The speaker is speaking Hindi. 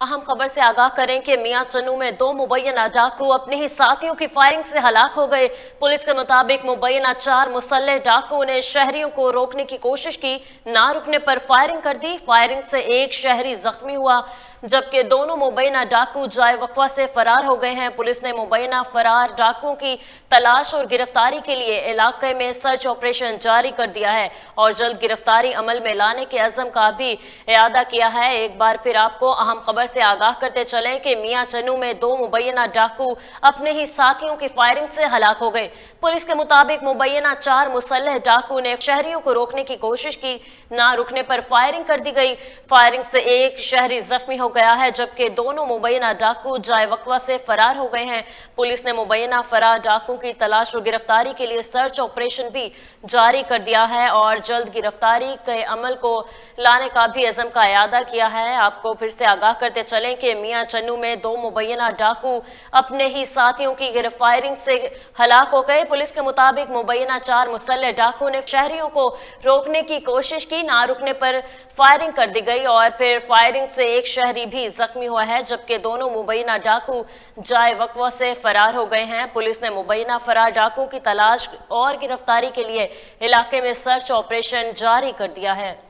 अहम खबर से आगाह करें कि मियां चन्नू में दो मुबैना डाकू अपने ही साथियों की फायरिंग से हलाक हो गए। पुलिस के मुताबिक मुबैना 4 मुसल्लह डाकू ने शहरियों को रोकने की कोशिश की, ना रुकने पर फायरिंग कर दी। फायरिंग से एक शहरी जख्मी हुआ, जबकि दोनों मुबैना डाकू जाए वक्फा से फरार हो गए हैं। पुलिस ने मुबैना फरार डाकुओं की तलाश और गिरफ्तारी के लिए इलाके में सर्च ऑपरेशन जारी कर दिया है और जल्द गिरफ्तारी अमल में लाने के अज़म का भी इरादा किया है। एक बार फिर आपको अहम खबर से आगाह करते चलें कि मियां चन्नू में दो मुबैना डाकू अपने ही साथियों की फायरिंग से हलाक हो गए। पुलिस के मुताबिक मुबैना 4 मुसल्लह डाकू ने शहरियों को रोकने की कोशिश की, ना रुकने पर फायरिंग कर दी गई। फायरिंग से एक शहरी जख्मी हो गया है, जबकि दोनों मुबैना डाकू जाए वक्फा से फरार हो गए हैं। पुलिस ने मुबैना फरार डाकू की तलाश और गिरफ्तारी के लिए सर्च ऑपरेशन भी जारी कर दिया है और जल्द गिरफ्तारी के अमल को लाने का भी अज़म का इरादा किया है। आपको फिर से आगाह करते चलें कि मियां चन्नू में दो मुबैना डाकू अपने ही साथियों की फायरिंग से हलाक हो गए। पुलिस के मुताबिक मुबैना 4 मुसल्लह डाकू ने शहरियों को रोकने की कोशिश की, ना रुकने पर फायरिंग कर दी गई और फिर फायरिंग से एक शहरी भी जख्मी हुआ है, जबकि दोनों मुबैना डाकू जाए वक्फा से फरार हो गए हैं। पुलिस ने मुबैना फरार डाकू की तलाश और गिरफ्तारी के लिए इलाके में सर्च ऑपरेशन जारी कर दिया है।